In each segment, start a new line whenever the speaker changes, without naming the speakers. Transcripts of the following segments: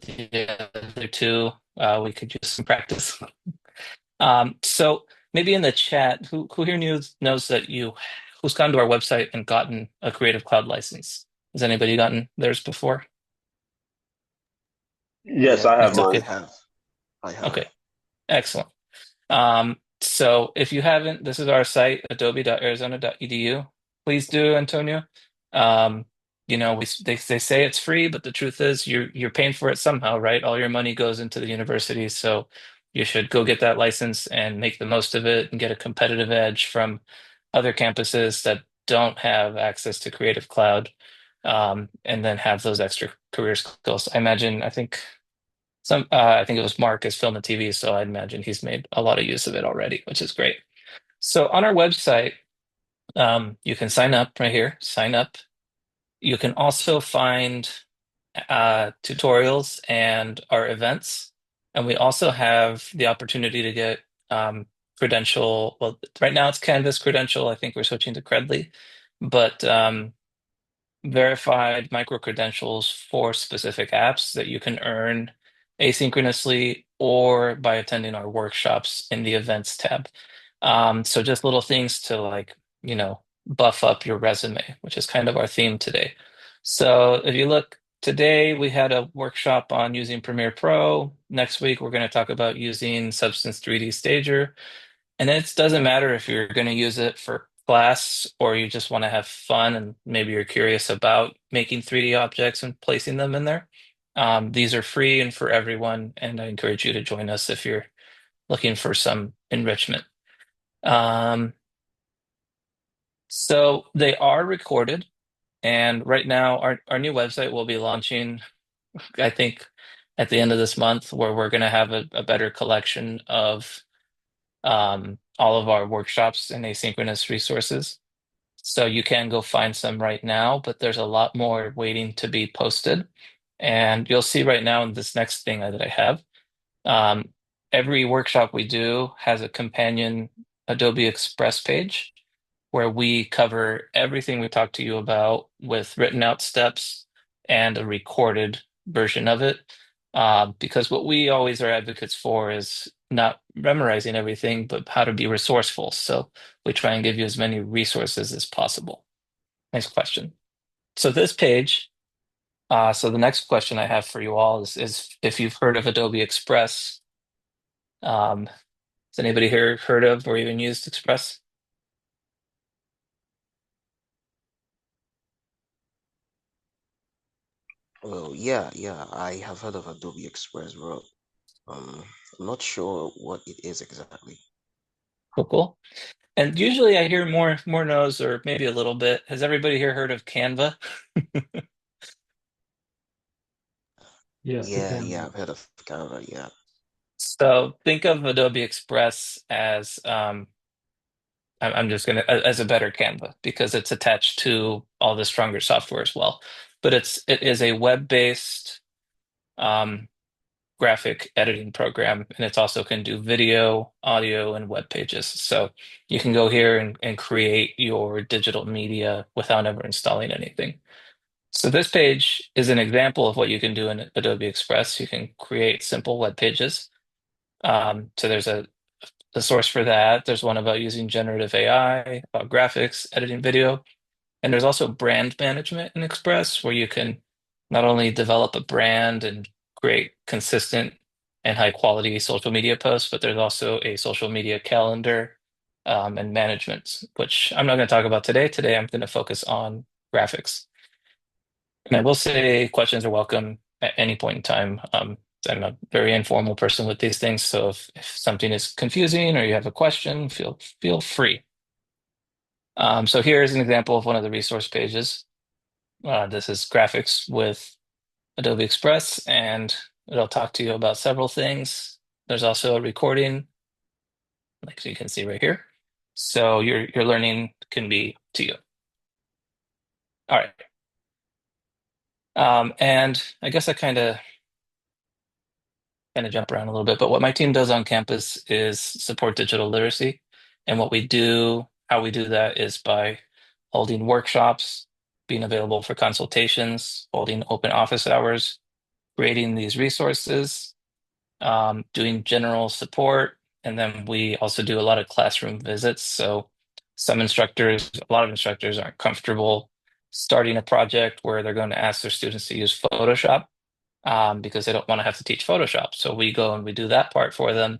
the other two, we could use some practice. So maybe in the chat, who here knows that who's gone to our website and gotten a Creative Cloud license? Has anybody gotten theirs before?
Yes, I have
That's
Yeah,
mine.
I
okay.
have. I have.
Okay, excellent. So if you haven't, this is our site, adobe.arizona.edu. Please do, Antonio. Um, they say it's free, but the truth is you're paying for it somehow, right? All your money goes into the university, so you should go get that license and make the most of it and get a competitive edge from other campuses that don't have access to Creative Cloud, and then have those extra career skills. I think it was Mark as film and TV, so I imagine he's made a lot of use of it already, which is great. So on our website, you can sign up right here, sign up. You can also find tutorials and our events. And we also have the opportunity to get credential. Well, right now it's Canvas credential. I think we're switching to Credly, but verified micro credentials for specific apps that you can earn asynchronously or by attending our workshops in the events tab. So just little things to buff up your resume, which is kind of our theme today. So if you look today, we had a workshop on using Premiere Pro. Next week, we're going to talk about using Substance 3D Stager. And it doesn't matter if you're going to use it for class or you just want to have fun and maybe you're curious about making 3D objects and placing them in there. These are free and for everyone, and I encourage you to join us if you're looking for some enrichment. Um, so they are recorded, and right now our new website will be launching, I think, at the end of this month, where we're going to have a better collection of all of our workshops and asynchronous resources. So you can go find some right now, but there's a lot more waiting to be posted. And you'll see right now in this next thing that I have, um, every workshop we do has a companion Adobe Express page where we cover everything we talked to you about with written out steps and a recorded version of it. Because what we always are advocates for is not memorizing everything, but how to be resourceful. So we try and give you as many resources as possible. Nice question. So this page, so the next question I have for you all is if you've heard of Adobe Express. Has anybody here heard of or even used Express?
Well, yeah, I have heard of Adobe Express, bro. Um, I'm not sure what it is exactly.
Cool, cool. And usually I hear more no's or maybe a little bit. Has everybody here heard of Canva?
Yes, the
Yeah,
Canva.
I've heard of Canva, yeah.
So think of Adobe Express as I'm just gonna as a better Canva because it's attached to all the stronger software as well. But it is a web-based um, graphic editing program, and it also can do video, audio, and web pages. So you can go here and create your digital media without ever installing anything. So this page is an example of what you can do in Adobe Express. You can create simple web pages. So there's a source for that. There's one about using generative AI, about graphics, editing video. And there's also brand management in Express, where you can not only develop a brand and create consistent and high quality social media posts, but there's also a social media calendar and management, which I'm not going to talk about today. Today, I'm going to focus on graphics. And I will say questions are welcome at any point in time. I'm a very informal person with these things, so if something is confusing or you have a question, feel free. So here is an example of one of the resource pages. This is graphics with Adobe Express, and it'll talk to you about several things. There's also a recording, like you can see right here. So your learning can be to you. All right. And I guess I kind of jump around a little bit, but what my team does on campus is support digital literacy. And what we do, how we do that is by holding workshops, being available for consultations, holding open office hours, creating these resources, doing general support, and then we also do a lot of classroom visits. So a lot of instructors aren't comfortable starting a project where they're going to ask their students to use Photoshop because they don't want to have to teach Photoshop. So we go and we do that part for them.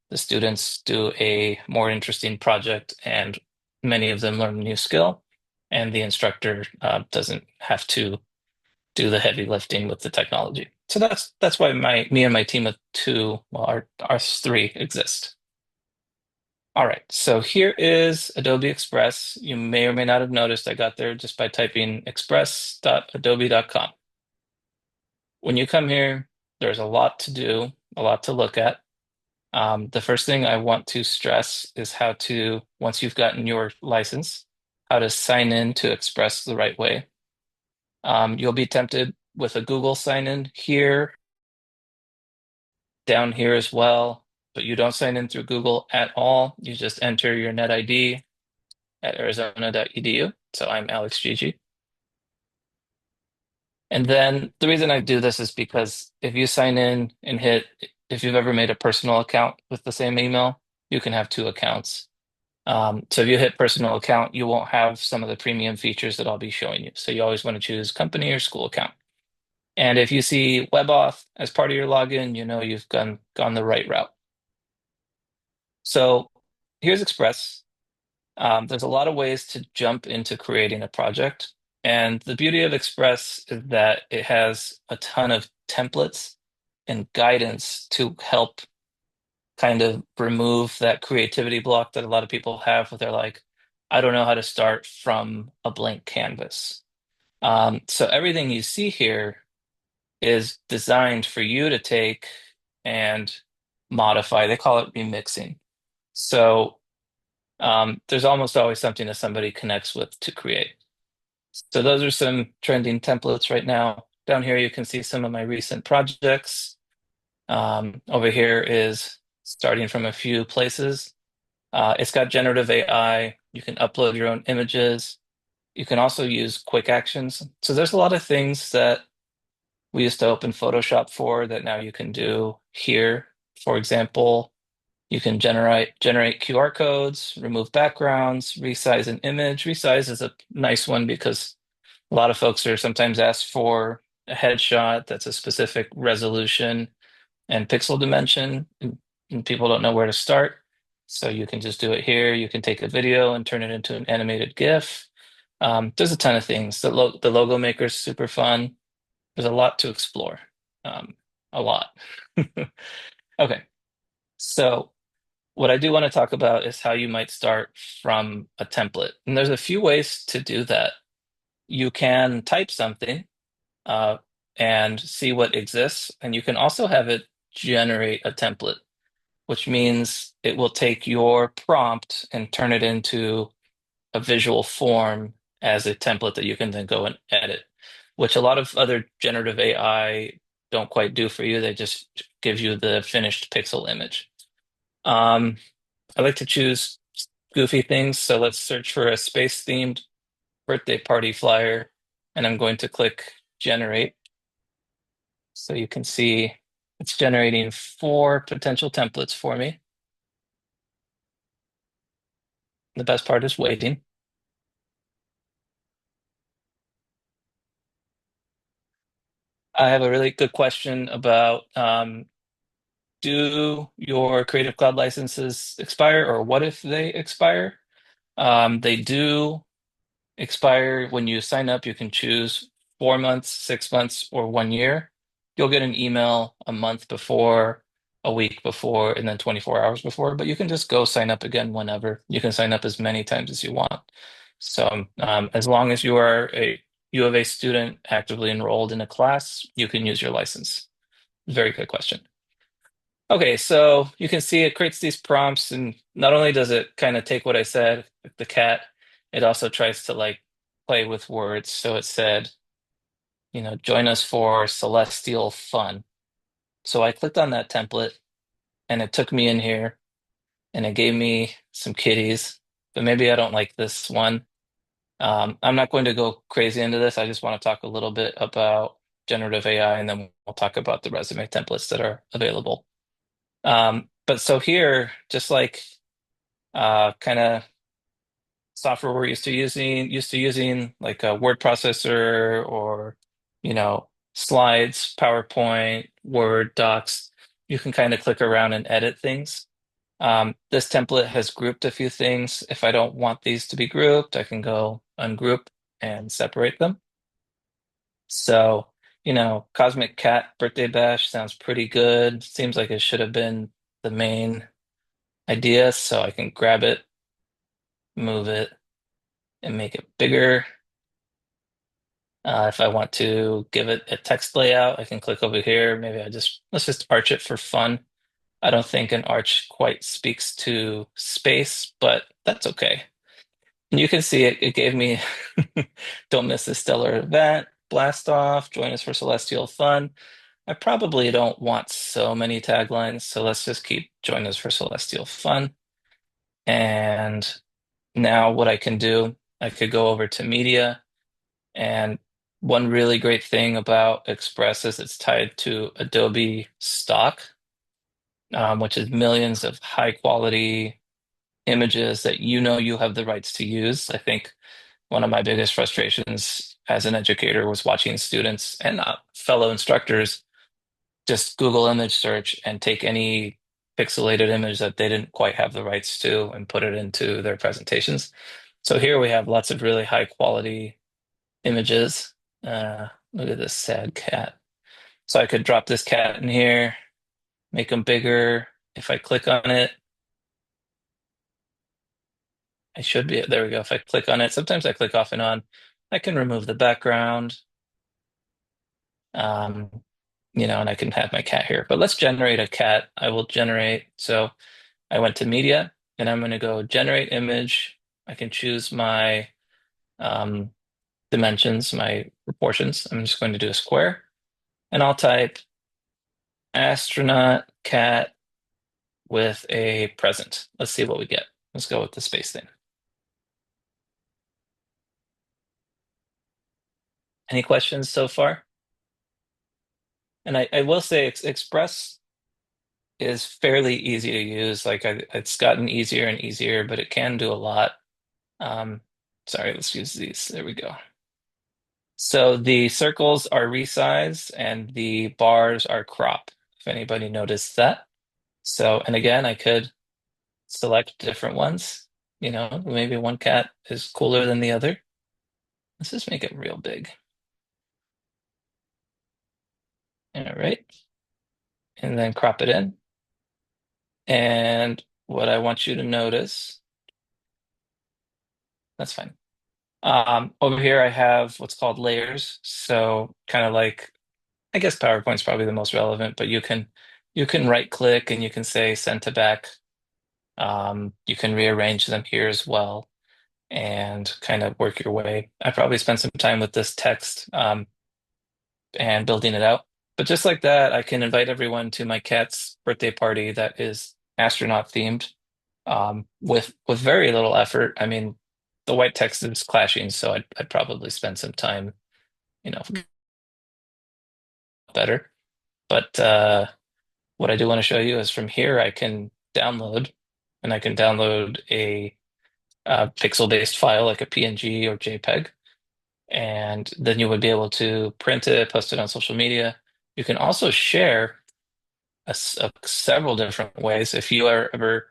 The students do a more interesting project, and many of them learn a new skill, and the instructor doesn't have to do the heavy lifting with the technology. So that's why me and my team of two, well, our three exist. All right, so here is Adobe Express. You may or may not have noticed I got there just by typing express.adobe.com. When you come here, there's a lot to do, a lot to look at. The first thing I want to stress is how to, once you've gotten your license, how to sign in to Express the right way. You'll be tempted with a Google sign in here, down here as well, but you don't sign in through Google at all. You just enter your net ID at arizona.edu. So I'm Alex Gigi. And then the reason I do this is because if you sign in and if you've ever made a personal account with the same email, you can have two accounts. So if you hit personal account, you won't have some of the premium features that I'll be showing you. So you always want to choose company or school account. And if you see WebAuth as part of your login, you know you've gone the right route. So here's Express. There's a lot of ways to jump into creating a project. And the beauty of Express is that it has a ton of templates and guidance to help kind of remove that creativity block that a lot of people have where they're like, I don't know how to start from a blank canvas. So everything you see here is designed for you to take and modify. They call it remixing. So there's almost always something that somebody connects with to create. So those are some trending templates right now. Down here, you can see some of my recent projects. Over here is starting from a few places. It's got generative AI. You can upload your own images. You can also use quick actions. So there's a lot of things that we used to open Photoshop for that now you can do here. For example, you can generate QR codes, remove backgrounds, resize an image. Resize is a nice one because a lot of folks are sometimes asked for a headshot that's a specific resolution and pixel dimension, and people don't know where to start. So you can just do it here. You can take a video and turn it into an animated GIF. There's a ton of things. The logo maker is super fun. There's a lot to explore. A lot. Okay, so what I do want to talk about is how you might start from a template. And there's a few ways to do that. You can type something uh, and see what exists, and you can also have it generate a template, which means it will take your prompt and turn it into a visual form as a template that you can then go and edit, which a lot of other generative AI don't quite do for you. They just give you the finished pixel image. Um, I like to choose goofy things, so let's search for a space-themed birthday party flyer, and I'm going to click generate. So you can see it's generating four potential templates for me. The best part is waiting. I have a really good question about do your Creative Cloud licenses expire, or what if they expire? They do expire when you sign up. You can choose 4 months, 6 months, or 1 year. You'll get an email a month before, a week before, and then 24 hours before, but you can just go sign up again whenever. You can sign up as many times as you want. So as long as you are a U of A student actively enrolled in a class, you can use your license. Very good question. Okay, so you can see it creates these prompts, and not only does it kind of take what I said, the cat, it also tries to like play with words. So it said, join us for celestial fun. So I clicked on that template and it took me in here and it gave me some kitties, but maybe I don't like this one. I'm not going to go crazy into this. I just want to talk a little bit about generative AI, and then we'll talk about the resume templates that are available. But so here, just like kind of software we're used to using like a word processor or slides, PowerPoint, Word, Docs, you can kind of click around and edit things. This template has grouped a few things. If I don't want these to be grouped, I can go ungroup and separate them. So, Cosmic Cat Birthday Bash sounds pretty good. Seems like it should have been the main idea, so I can grab it, move it, and make it bigger. If I want to give it a text layout, I can click over here. Maybe let's just arch it for fun. I don't think an arch quite speaks to space, but that's okay. And you can see it gave me don't miss this stellar event, blast off, join us for celestial fun. I probably don't want so many taglines, so let's just keep join us for celestial fun. And now what I can do, I could go over to media, and one really great thing about Express is it's tied to Adobe stock, which is millions of high quality images that you have the rights to use. I think one of my biggest frustrations as an educator was watching students and fellow instructors just Google image search and take any pixelated image that they didn't quite have the rights to and put it into their presentations. So here we have lots of really high quality images. Look at this sad cat. So I could drop this cat in here, make them bigger. If I click on it, I should be, there we go. If I click on it, sometimes I click off and on. I can remove the background, um, and I can have my cat here. But let's generate a cat. I will generate. So I went to media and I'm going to go generate image. I can choose my um, dimensions, my proportions. I'm just going to do a square and I'll type astronaut cat with a present. Let's see what we get. Let's go with the space thing. Any questions so far? And I will say Express is fairly easy to use. Like it's gotten easier and easier, but it can do a lot. Um, Sorry, let's use these. There we go. So the circles are resize and the bars are crop, if anybody noticed that. So, and again, I could select different ones. Maybe one cat is cooler than the other. Let's just make it real big. All right. And then crop it in. And what I want you to notice, that's fine. Over here, I have what's called layers. So kind of like, I guess PowerPoint's probably the most relevant, but you can right click and you can say send to back. You can rearrange them here as well and kind of work your way. I probably spent some time with this text and building it out. But just like that, I can invite everyone to my cat's birthday party that is astronaut themed with very little effort. I mean, the white text is clashing, so I'd probably spend some time, you know, better. But what I do want to show you is from here I can download, and I can download a pixel-based file like a PNG or JPEG, and then you would be able to print it, post it on social media. You can also share several different ways. If you are ever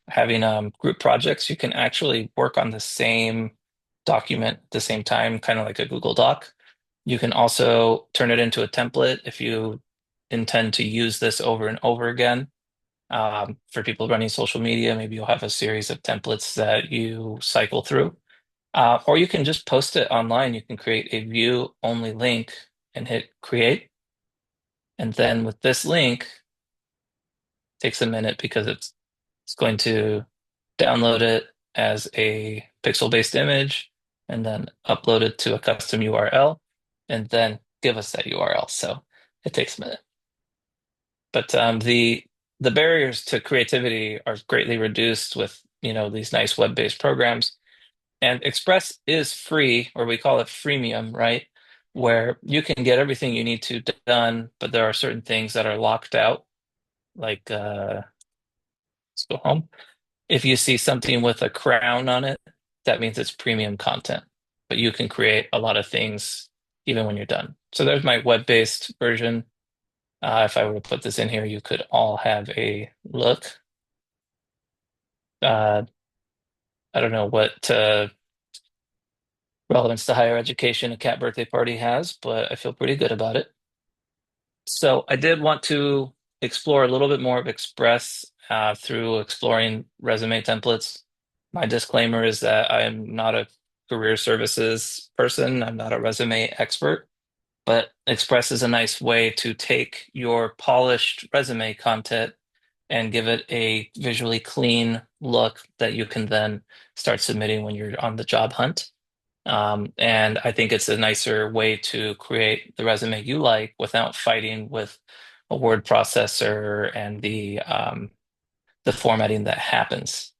having group projects, you can actually work on the same document at the same time, kind of like a Google Doc. You can also turn it into a template if you intend to use this over and over again. For people running social media, maybe you'll have a series of templates that you cycle through. Or you can just post it online. You can create a view only link and hit create. And then with this link, it takes a minute because it's going to download it as a pixel-based image and then upload it to a custom URL and then give us that URL. So it takes a minute. But the barriers to creativity are greatly reduced with these nice web-based programs. And Express is free, or we call it freemium, right? where you can get everything you need to done, but there are certain things that are locked out. Like, let's go home. If you see something with a crown on it, that means it's premium content, but you can create a lot of things even when you're done. So there's my web-based version. If I were to put this in here, you could all have a look. Uh, I don't know what relevance to higher education a cat birthday party has, but I feel pretty good about it. So I did want to explore a little bit more of Express through exploring resume templates. My disclaimer is that I am not a career services person. I'm not a resume expert, but Express is a nice way to take your polished resume content and give it a visually clean look that you can then start submitting when you're on the job hunt. And I think it's a nicer way to create the resume you like without fighting with a word processor and the formatting that happens.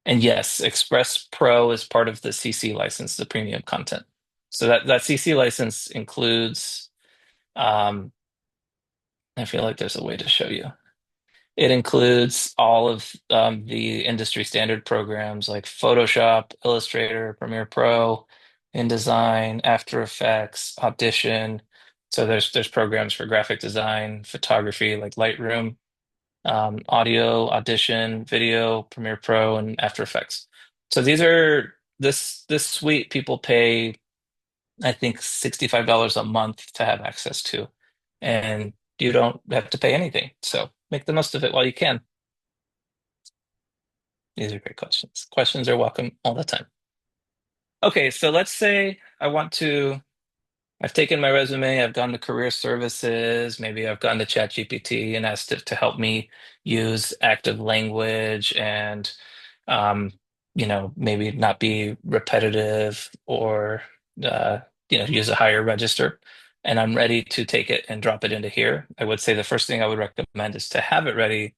And yes, Express Pro is part of the CC license, the premium content. So that CC license includes, um, I feel like there's a way to show you. It includes all of the industry standard programs like Photoshop, Illustrator, Premiere Pro, InDesign, After Effects, Audition. So there's programs for graphic design, photography like Lightroom, audio, Audition, video, Premiere Pro, and After Effects. So these are this suite people pay, I think, $65 a month to have access to. And you don't have to pay anything. So make the most of it while you can. These are great questions. Questions are welcome all the time. Okay, so let's say I've taken my resume, I've gone to career services, maybe I've gone to ChatGPT and asked it to help me use active language and, um, maybe not be repetitive or, uh, use a higher register. And I'm ready to take it and drop it into here. I would say the first thing I would recommend is to have it ready,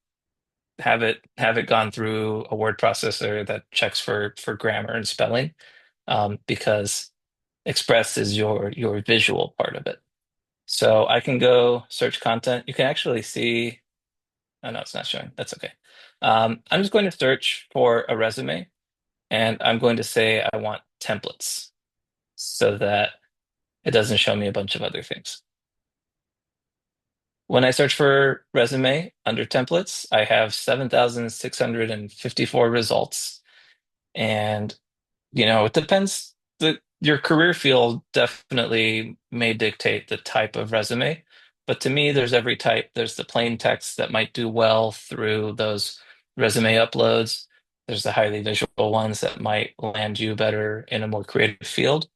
have it gone through a word processor that checks for grammar and spelling, because Express is your visual part of it. So I can go search content. You can actually see. Oh no, it's not showing. That's okay. I'm just going to search for a resume, and I'm going to say I want templates so that it doesn't show me a bunch of other things. When I search for resume under templates, I have 7,654 results. And it depends. Your career field definitely may dictate the type of resume, but to me, there's every type. There's the plain text that might do well through those resume uploads. There's the highly visual ones that might land you better in a more creative field.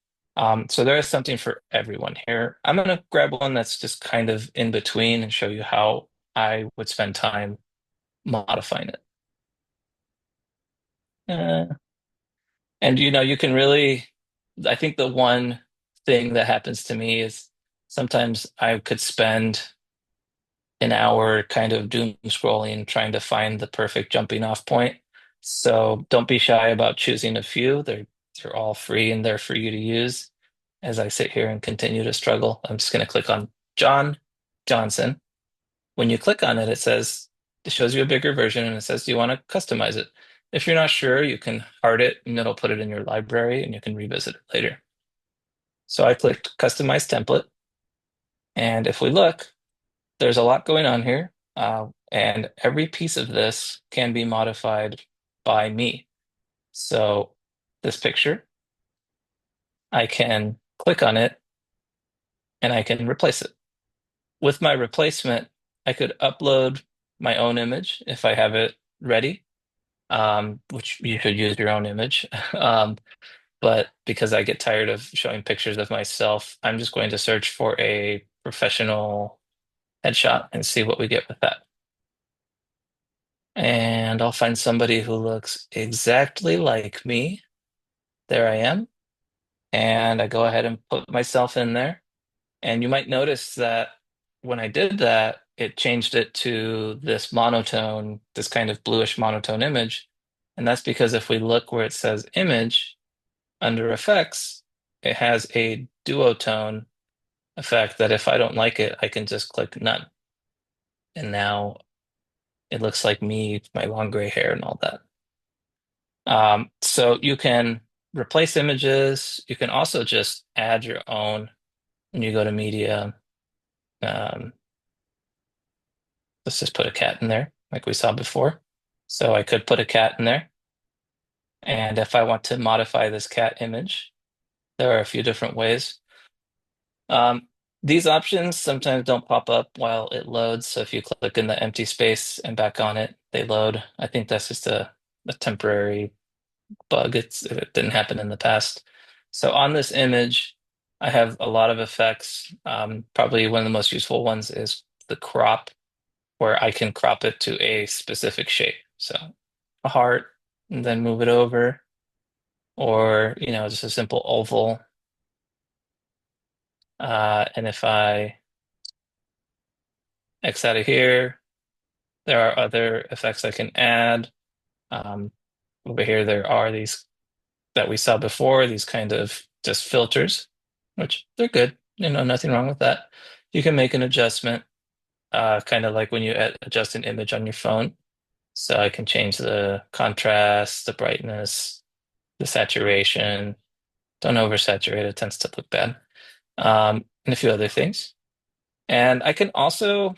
So there is something for everyone here. I'm going to grab one that's just kind of in between and show you how I would spend time modifying it. Uh, And you can really, I think the one thing that happens to me is sometimes I could spend an hour kind of doom scrolling, trying to find the perfect jumping off point. So don't be shy about choosing a few. They're all free and they're for you to use. As I sit here and continue to struggle, I'm just going to click on John Johnson. When you click on it, it shows you a bigger version and it says, do you want to customize it? If you're not sure, you can heart it and it'll put it in your library and you can revisit it later. So I clicked customize template. And if we look, there's a lot going on here. And every piece of this can be modified by me. So this picture, I can click on it and I can replace it. With my replacement, I could upload my own image if I have it ready, which you should use your own image. But because I get tired of showing pictures of myself, I'm just going to search for a professional headshot and see what we get with that. And I'll find somebody who looks exactly like me. There I am. And I go ahead and put myself in there. And you might notice that when I did that, it changed it to this monotone, this kind of bluish monotone image. And that's because if we look where it says image under effects, it has a duotone effect that if I don't like it, I can just click none. And now it looks like me, my long gray hair and all that. So you can replace images. You can also just add your own when you go to media. Um, let's just put a cat in there like we saw before. So I could put a cat in there. And if I want to modify this cat image, there are a few different ways. Um, these options sometimes don't pop up while it loads. So if you click in the empty space and back on it, they load. I think that's just a temporary bug. It didn't happen in the past. So on this image, I have a lot of effects. Probably one of the most useful ones is the crop, where I can crop it to a specific shape. So a heart, and then move it over, or just a simple oval. And if I X out of here, there are other effects I can add. Um, Over here, there are these that we saw before, these kind of just filters, which they're good. Nothing wrong with that. You can make an adjustment, kind of like when you adjust an image on your phone. So I can change the contrast, the brightness, the saturation. Don't oversaturate, it tends to look bad. And a few other things. And I can also,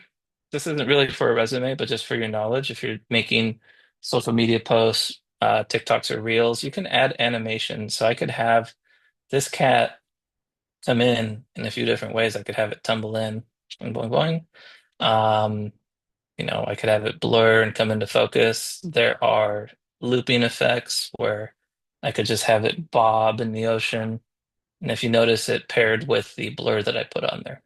this isn't really for a resume, but just for your knowledge, if you're making social media posts, TikToks or Reels, you can add animation. So I could have this cat come in a few different ways. I could have it tumble in, boing, boing, boing. I could have it blur and come into focus. There are looping effects where I could just have it bob in the ocean. And if you notice, it paired with the blur that I put on there.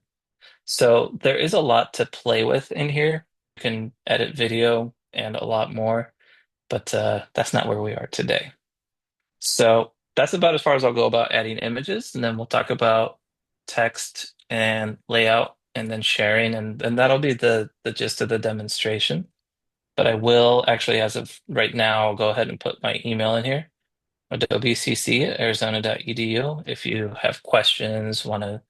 So there is a lot to play with in here. You can edit video and a lot more, but that's not where we are today. So that's about as far as I'll go about adding images, and then we'll talk about text and layout and then sharing, and that'll be the gist of the demonstration. But I will actually, as of right now, I'll go ahead and put my email in here, adobecc@arizona.edu. If you have questions, want to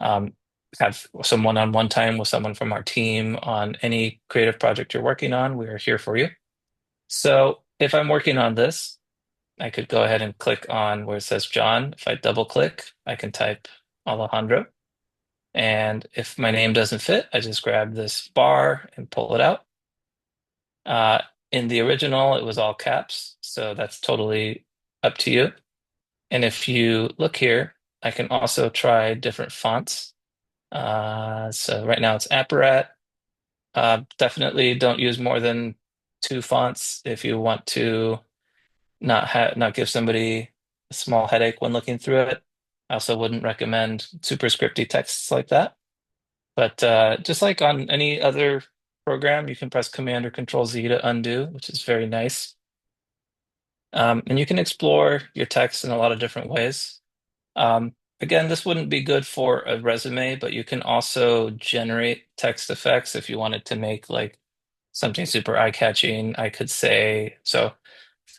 um, have some one-on-one time with someone from our team on any creative project you're working on, we are here for you. So if I'm working on this, I could go ahead and click on where it says John. If I double click, I can type Alejandro. And if my name doesn't fit, I just grab this bar and pull it out. Uh, in the original, it was all caps, so that's totally up to you. And if you look here, I can also try different fonts. So right now it's Apparat. Definitely don't use more than two fonts if you want to not give somebody a small headache when looking through it. I also wouldn't recommend super scripty texts like that. But just like on any other program, you can press Command or Control Z to undo, which is very nice. And you can explore your text in a lot of different ways. Again, this wouldn't be good for a resume, but you can also generate text effects if you wanted to make like something super eye-catching. I could say, so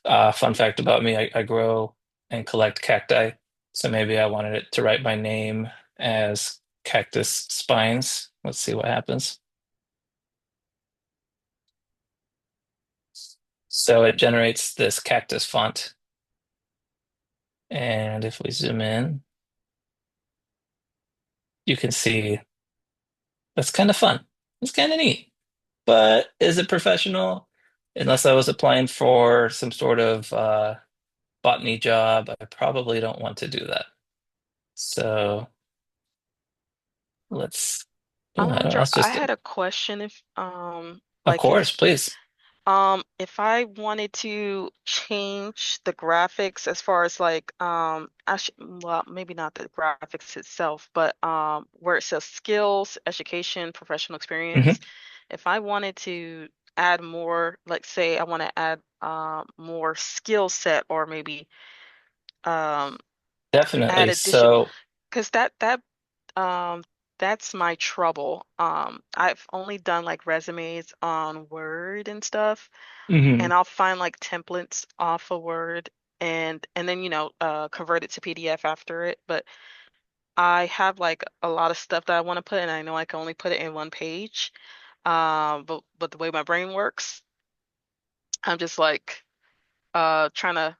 fun fact about me, I grow and collect cacti. So maybe I wanted it to write my name as cactus spines. Let's see what happens. So it generates this cactus font. And if we zoom in, you can see that's kind of fun. It's kind of neat. But is it professional? Unless I was applying for some sort of botany job, I probably don't want to do that. So let's, oh, I don't know,
Alejandro,
let's
I
just,
had a question if
of
like
course, please.
if I wanted to change the graphics as far as like well maybe not the graphics itself, but where it says skills, education, professional
Hmm.
experience, if I wanted to add more, like say I want to add more skill set or maybe um add
Definitely.
addition
So,
because um, that's my trouble. I've only done like resumes on Word and stuff, and
mhm.
I'll find like templates off of Word and then convert it to PDF after it. But I have like a lot of stuff that I want to put, and I know I can only put it in one page. But the way my brain works, I'm just like trying to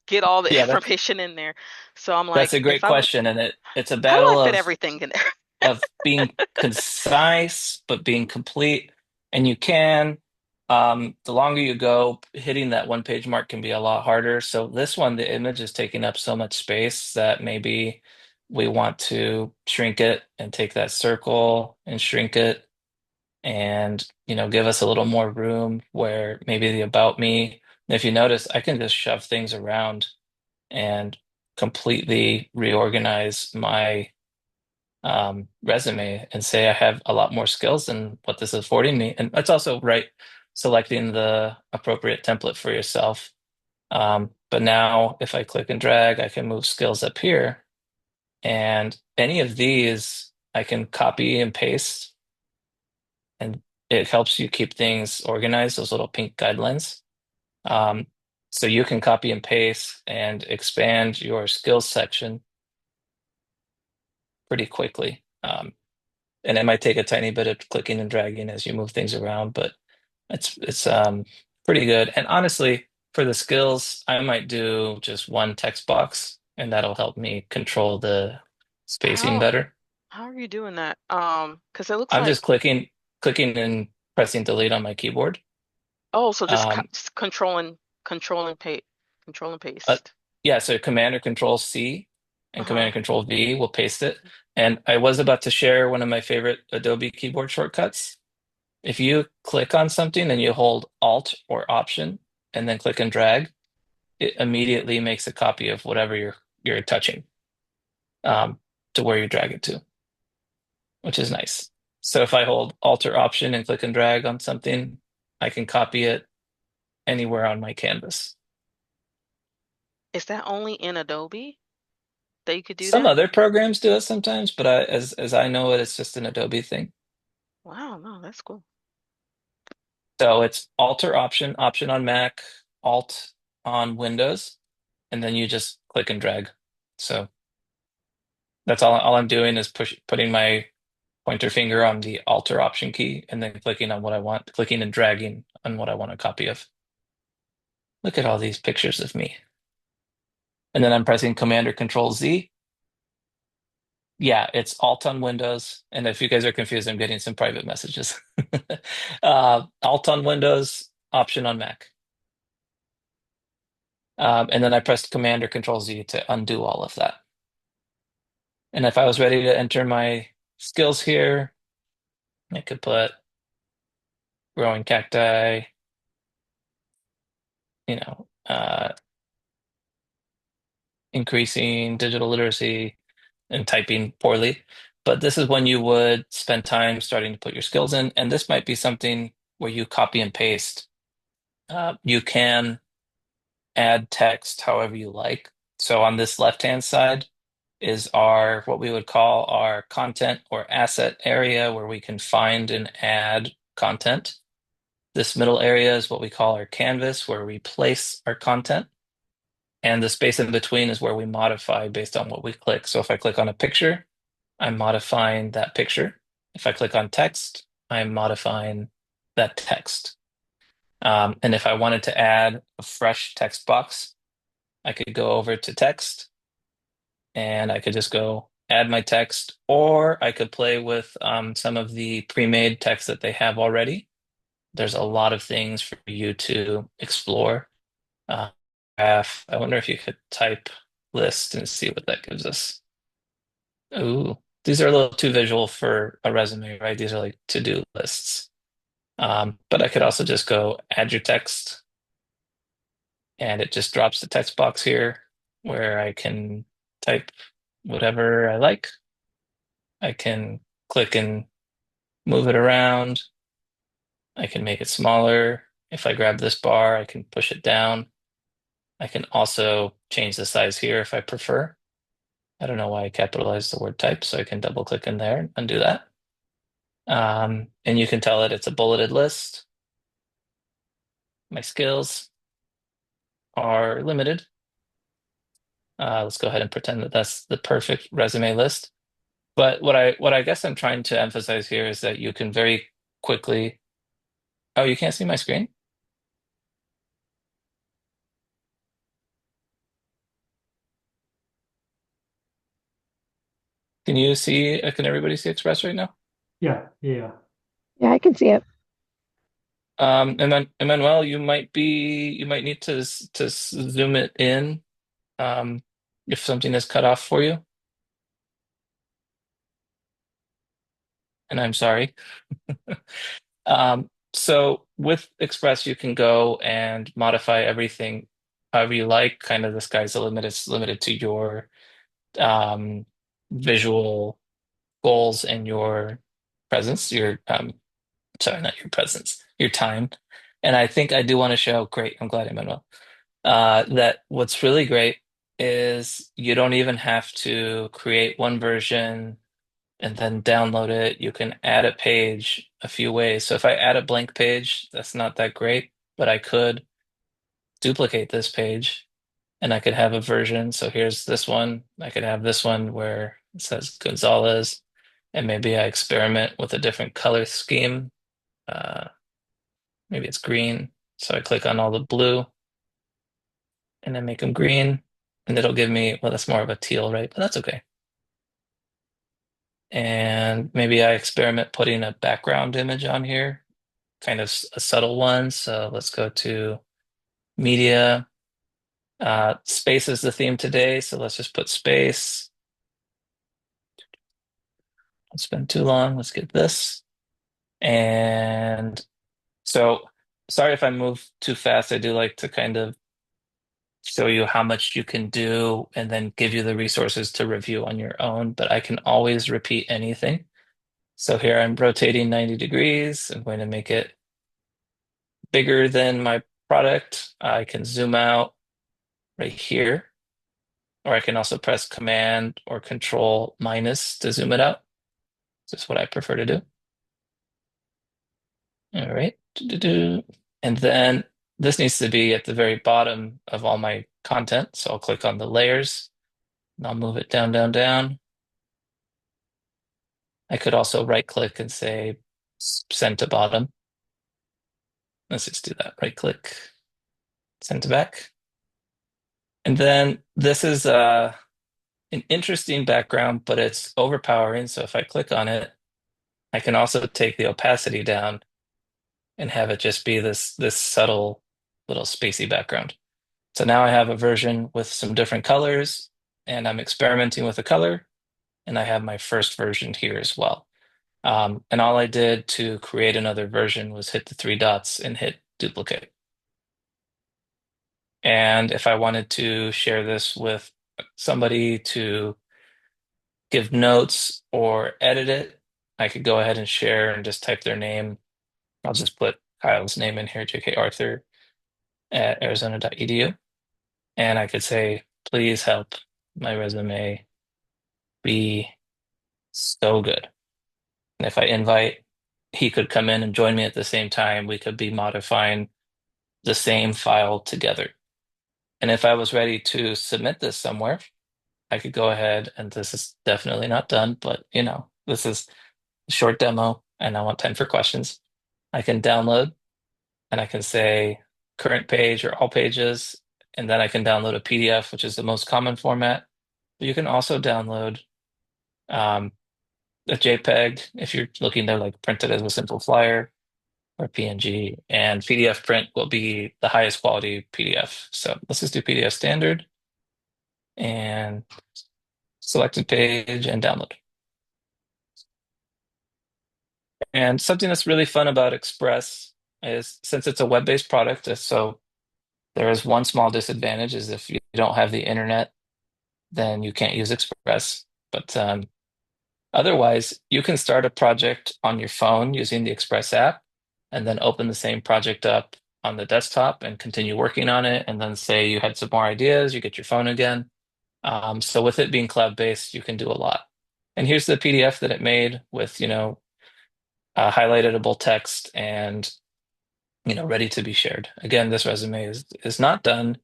get all the
Yeah,
information in there. So I'm
that's a
like,
great question, and it's a
how do I
battle
fit everything in there?
of being concise but being complete. And you can, the longer you go, hitting that one page mark can be a lot harder. So this one, the image is taking up so much space that maybe we want to shrink it and take that circle and shrink it and give us a little more room where maybe the about me. And if you notice, I can just shove things around and completely reorganize my resume and say I have a lot more skills than what this is affording me. And that's also right, selecting the appropriate template for yourself. But now if I click and drag, I can move skills up here. And any of these I can copy and paste, and it helps you keep things organized, those little pink guidelines. Um, so you can copy and paste and expand your skills section pretty quickly. And it might take a tiny bit of clicking and dragging as you move things around, but it's pretty good. And honestly, for the skills, I might do just one text box, and that'll help me control the spacing
How
better.
how are you doing that? Because it looks
I'm
like,
just clicking and pressing delete on my keyboard.
oh, so
Um,
just control and
uh,
paste.
yeah, so Command or Control C and Command
Uh-huh.
or Control V will paste it. And I was about to share one of my favorite Adobe keyboard shortcuts. If you click on something and you hold Alt or Option and then click and drag, it immediately makes a copy of whatever you're touching, um, to where you drag it to, which is nice. So if I hold Alt or Option and click and drag on something, I can copy it anywhere on my canvas.
Is that only in Adobe that you could do
Some
that?
other programs do it sometimes, but as I know it, it's just an Adobe thing.
Wow, no, that's cool.
So it's Alt or Option, Option on Mac, Alt on Windows, and then you just click and drag. So that's all I'm doing is putting my pointer finger on the Alt or Option key and then clicking on what I want, clicking and dragging on what I want a copy of. Look at all these pictures of me. And then I'm pressing Command or Control Z. Yeah, it's Alt on Windows. And if you guys are confused, I'm getting some private messages. Alt on Windows, Option on Mac. And then I pressed Command or Control Z to undo all of that. And if I was ready to enter my skills here, I could put growing cacti, increasing digital literacy and typing poorly. But this is when you would spend time starting to put your skills in. And this might be something where you copy and paste. You can add text however you like. So on this left-hand side is our what we would call our content or asset area where we can find and add content. This middle area is what we call our canvas where we place our content. And the space in between is where we modify based on what we click. So if I click on a picture, I'm modifying that picture. If I click on text, I'm modifying that text. And if I wanted to add a fresh text box, I could go over to text and I could just go add my text, or I could play with some of the pre-made text that they have already. There's a lot of things for you to explore. Uh, I wonder if you could type list and see what that gives us. Ooh, these are a little too visual for a resume, right? These are like to-do lists. But I could also just go add your text, and it just drops the text box here where I can type whatever I like. I can click and move it around. I can make it smaller. If I grab this bar, I can push it down. I can also change the size here if I prefer. I don't know why I capitalized the word type, so I can double click in there and undo that. And you can tell it it's a bulleted list. My skills are limited. Let's go ahead and pretend that that's the perfect resume list. But what I guess I'm trying to emphasize here is that you can very quickly. Oh, you can't see my screen? Can you see? Can everybody see Express right now?
Yeah, yeah.
Yeah, I can see it.
And then Emmanuel, you might need to zoom it in if something is cut off for you. And I'm sorry. So with Express, you can go and modify everything however you like. Kind of the sky's the limit. It's limited to your um, visual goals and your presence, your sorry, not your presence, your time. And I think I do want to show, great, I'm glad, Emmanuel, that what's really great is you don't even have to create one version and then download it. You can add a page a few ways. So if I add a blank page, that's not that great, but I could duplicate this page and I could have a version. So here's this one. I could have this one where it says Gonzalez, and maybe I experiment with a different color scheme. Uh, Maybe it's green. So I click on all the blue and then make them green, and it'll give me, well, that's more of a teal, right? But that's okay. And maybe I experiment putting a background image on here, kind of a subtle one. So let's go to media. Space is the theme today, so let's just put space. Don't spend too long. Let's get this. And so, sorry if I move too fast. I do like to kind of show you how much you can do and then give you the resources to review on your own, but I can always repeat anything. So here I'm rotating 90 degrees. I'm going to make it bigger than my product. I can zoom out right here, or I can also press Command or Control minus to zoom it out. This is what I prefer to do. All right. And then this needs to be at the very bottom of all my content. So I'll click on the layers and I'll move it down, down, down. I could also right click and say send to bottom. Let's just do that. Right click, send to back. And then this is an interesting background, but it's overpowering. So if I click on it, I can also take the opacity down and have it just be this subtle little spacey background. So now I have a version with some different colors, and I'm experimenting with the color, and I have my first version here as well. And all I did to create another version was hit the three dots and hit duplicate. And if I wanted to share this with somebody to give notes or edit it, I could go ahead and share and just type their name. I'll just put Kyle's name in here, JK Arthur at arizona.edu. And I could say, please help my resume be so good. And if I invite, he could come in and join me at the same time. We could be modifying the same file together. And if I was ready to submit this somewhere, I could go ahead, and this is definitely not done, but this is a short demo and I want time for questions. I can download and I can say current page or all pages, and then I can download a PDF, which is the most common format. But you can also download um, a JPEG if you're looking to like print it as a simple flyer or PNG, and PDF print will be the highest quality PDF. So let's just do PDF standard and selected page and download. And something that's really fun about Express is since it's a web-based product, so there is one small disadvantage is if you don't have the internet, then you can't use Express. But otherwise, you can start a project on your phone using the Express app and then open the same project up on the desktop and continue working on it. And then say you had some more ideas, you get your phone again. So with it being cloud-based, you can do a lot. And here's the PDF that it made with, highlightable text and, ready to be shared. Again, this resume is not done.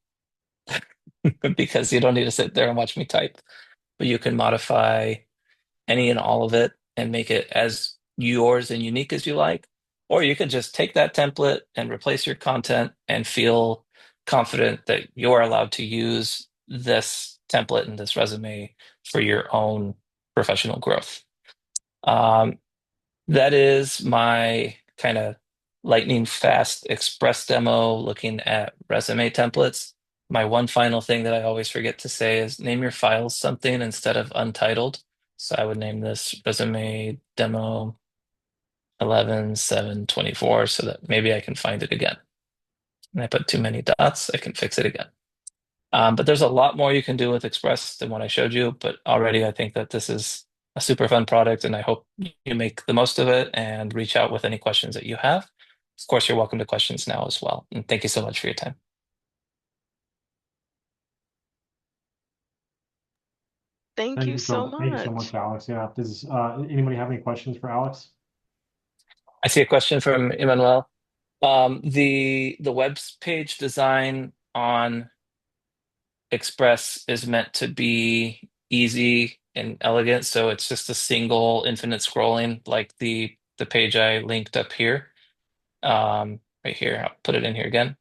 because you don't need to sit there and watch me type, but you can modify any and all of it and make it as yours and unique as you like. Or you could just take that template and replace your content and feel confident that you're allowed to use this template and this resume for your own professional growth. Um, that is my kind of lightning fast express demo looking at resume templates. My one final thing that I always forget to say is name your files something instead of untitled. So I would name this resume demo 11/7/24 so that maybe I can find it again. And I put too many dots, I can fix it again. But there's a lot more you can do with Express than what I showed you. But already I think that this is a super fun product, and I hope you make the most of it and reach out with any questions that you have. Of course, you're welcome to questions now as well. And thank you so much for your time.
Thank you so
Thank you so
much.
much, Alex. Yeah. Does anybody have any questions for Alex?
I see a question from Emmanuel. The web page design on Express is meant to be easy and elegant, so it's just a single infinite scrolling, like the page I linked up here. Right here, I'll put it in here again.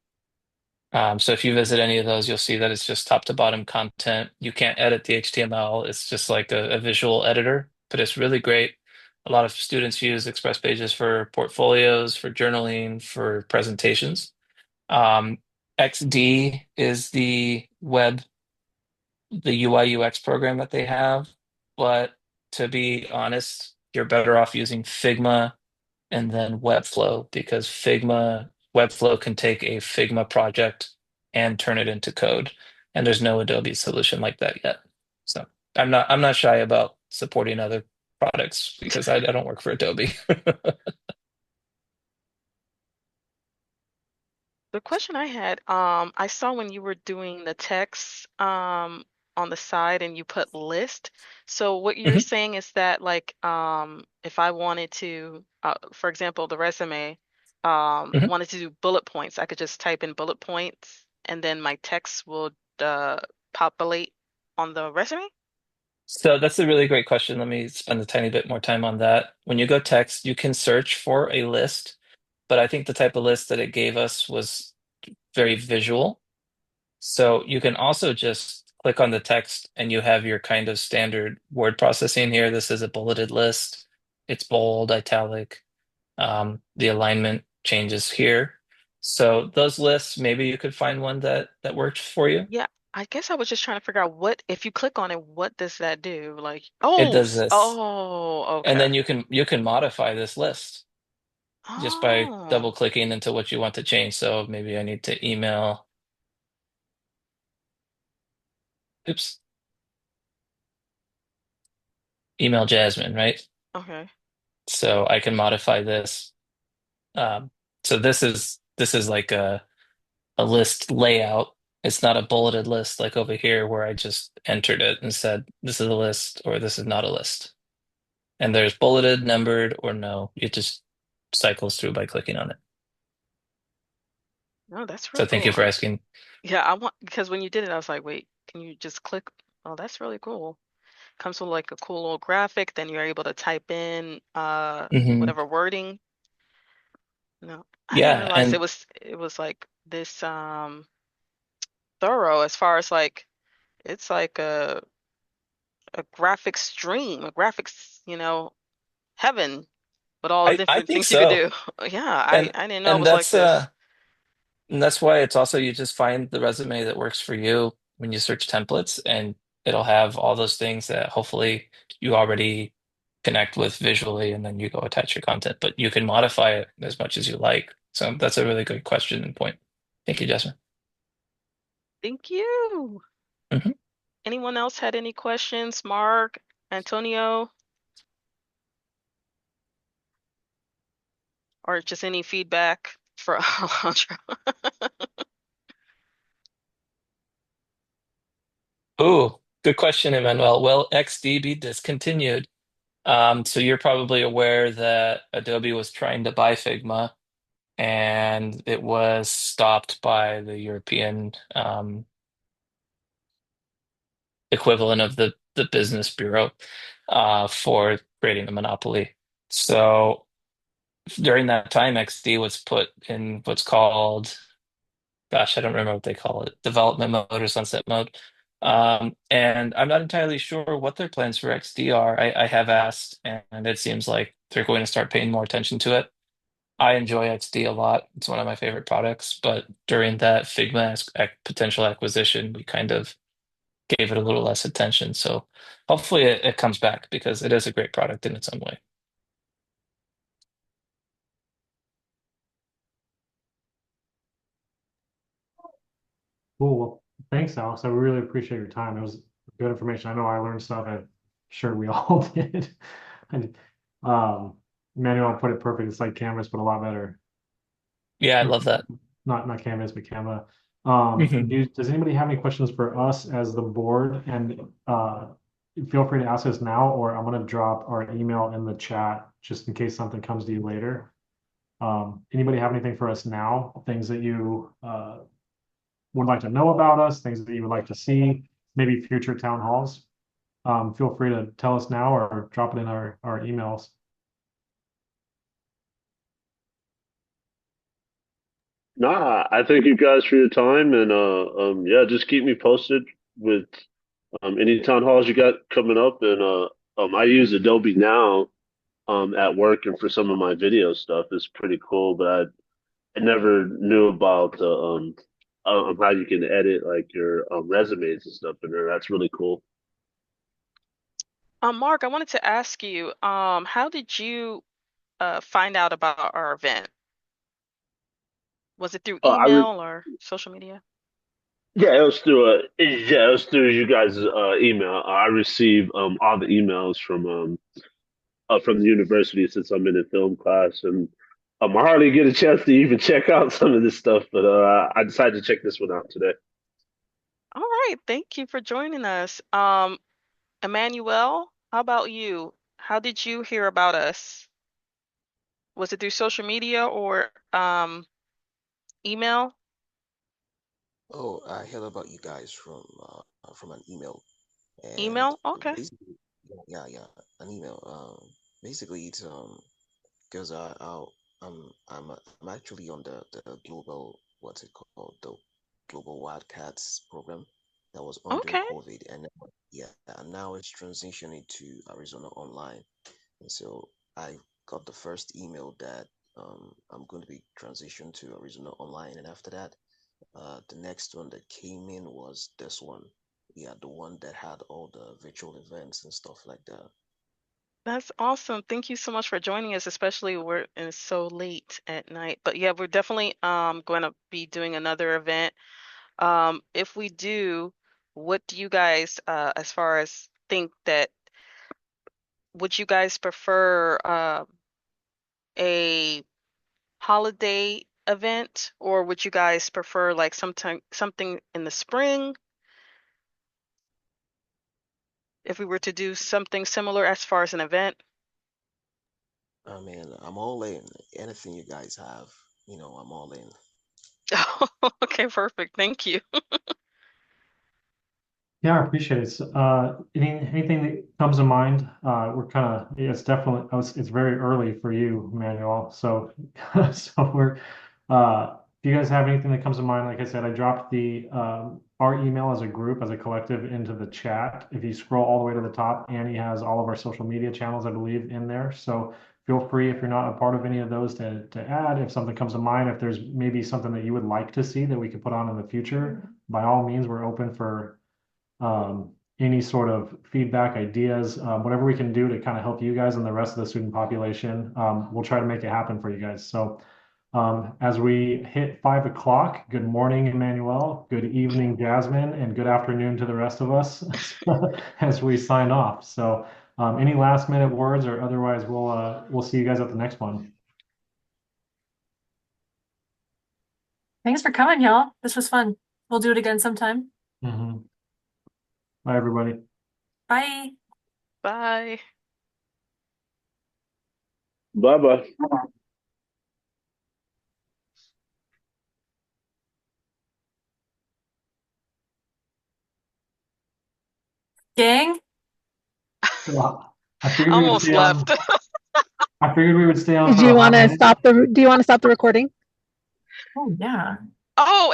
So if you visit any of those, you'll see that it's just top to bottom content. You can't edit the HTML. It's just like a visual editor, but it's really great. A lot of students use Express Pages for portfolios, for journaling, for presentations. Um, XD is the UI UX program that they have. But to be honest, you're better off using Figma and then Webflow because Webflow can take a Figma project and turn it into code. And there's no Adobe solution like that yet. So I'm not shy about supporting other products because I don't work for Adobe.
The question I had, I saw when you were doing the text on the side and you put list. So what you're
Mhm,
saying is that like if I wanted to, for example, the resume,
mhm.
wanted to do bullet points, I could just type in bullet points and then my text will uh, populate on the resume?
So that's a really great question. Let me spend a tiny bit more time on that. When you go text, you can search for a list, but I think the type of list that it gave us was very visual. So you can also just click on the text and you have your kind of standard word processing here. This is a bulleted list. It's bold, italic. The alignment changes here. So those lists, maybe you could find one that worked for you.
Yeah, I guess I was just trying to figure out what if you click on it, what does that do? Like,
It does this.
oh,
And
okay.
then you can modify this list just by
Oh,
double clicking into what you want to change. So maybe I need to oops, email Jasmine, right?
okay.
So I can modify this. Um, so this is like a list layout. It's not a bulleted list like over here where I just entered it and said this is a list or this is not a list. And there's bulleted, numbered, or no. It just cycles through by clicking on it.
No, that's real
So thank you
cool.
for asking.
Yeah, I want because when you did it, I was like, wait, can you just click? Oh, that's really cool. Comes with like a cool little graphic, then you're able to type in
Hmm.
whatever wording. No, I didn't
Yeah,
realize
and
it was like this thorough as far as like it's like a graphic stream, a graphics, heaven with all the
I
different
think
things you could
so.
do. Yeah,
And
I didn't know it
and
was like
that's
this.
and that's why it's also you just find the resume that works for you when you search templates, and it'll have all those things that hopefully you already connect with visually, and then you go attach your content. But you can modify it as much as you like. So that's a really good question and point. Thank you, Jasmine.
Thank you.
Mhm.
Anyone else had any questions? Mark, Antonio, or just any feedback for Alejandro?
Ooh, good question, Emmanuel. Will XD be discontinued? So you're probably aware that Adobe was trying to buy Figma, and it was stopped by the European equivalent of the business bureau for creating a monopoly. So during that time, XD was put in what's called, gosh, I don't remember what they call it, development mode or sunset mode. And I'm not entirely sure what their plans for XD are. I have asked, and it seems like they're going to start paying more attention to it. I enjoy XD a lot. It's one of my favorite products, but during that Figma potential acquisition, we kind of gave it a little less attention. So hopefully it comes back because it is a great product in its own way.
Cool. Well, thanks, Alex. I really appreciate your time. It was good information. I know I learned stuff. I'm sure we all did. And Manuel put it perfect. It's like Canvas, but a lot better.
Yeah, I
Or
love that.
not Canvas, but Canva.
Hmm.
Does anybody have any questions for us as the board? And feel free to ask us now, or I'm going to drop our email in the chat just in case something comes to you later. Anybody have anything for us now? Things that you would like to know about us, things that you would like to see, maybe future town halls? Feel free to tell us now or drop it in our emails.
Nah, I thank you guys for your time and yeah, just keep me posted with any town halls you got coming up and I use Adobe now at work and for some of my video stuff. It's pretty cool, but I never knew about how you can edit like your resumes and stuff in there. That's really cool.
Mark, I wanted to ask you, how did you find out about our event? Was it through
I re
email or social media?
Yeah, it was through you guys' email. I receive all the emails from the university since I'm in a film class, and I hardly get a chance to even check out some of this stuff. But I decided to check this one out today.
All right, thank you for joining us. Emmanuel, how about you? How did you hear about us? Was it through social media or email?
Oh, I heard about you guys from an email, and
Email? Okay.
basically, yeah, an email. Basically, it's because I'm actually on the global, what's it called, the global Wildcats program that was on during
Okay.
COVID, and yeah, and now it's transitioning to Arizona Online, and so I got the first email that I'm going to be transitioned to Arizona Online, and after that, the next one that came in was this one, yeah, the one that had all the virtual events and stuff like that.
That's awesome. Thank you so much for joining us, especially we're it's so late at night. But yeah, we're definitely going to be doing another event. If we do, what do you guys as far as think that would you guys prefer a holiday event or would you guys prefer like something in the spring if we were to do something similar as far as an event?
I mean, I'm all in. Anything you guys have, I'm all in.
Okay, perfect. Thank you.
Yeah, I appreciate it. Anything that comes to mind? We're kind of, it's definitely, it's very early for you, Manuel. So, so if you guys have anything that comes to mind, like I said, I dropped our email as a group, as a collective into the chat. If you scroll all the way to the top, Annie has all of our social media channels, I believe, in there. So feel free, if you're not a part of any of those, to add. If something comes to mind, if there's maybe something that you would like to see that we could put on in the future, by all means, we're open for any sort of feedback, ideas, whatever we can do to kind of help you guys and the rest of the student population. We'll try to make it happen for you guys. So as we hit 5 o'clock, good morning, Emmanuel. Good evening, Jasmine, and good afternoon to the rest of us as we sign off. So any last minute words, or otherwise we'll see you guys at the next one.
Thanks for coming, y'all. This was fun. We'll do it again sometime.
Mhm. Bye, everybody.
Bye.
Bye.
Bye bye.
Gang?
So I figured we would
Almost
stay on.
left.
I figured we would stay on
Do
for
you
a
want
hot
to
minute.
stop the? Do you want to stop the recording?
Oh, yeah.
Oh,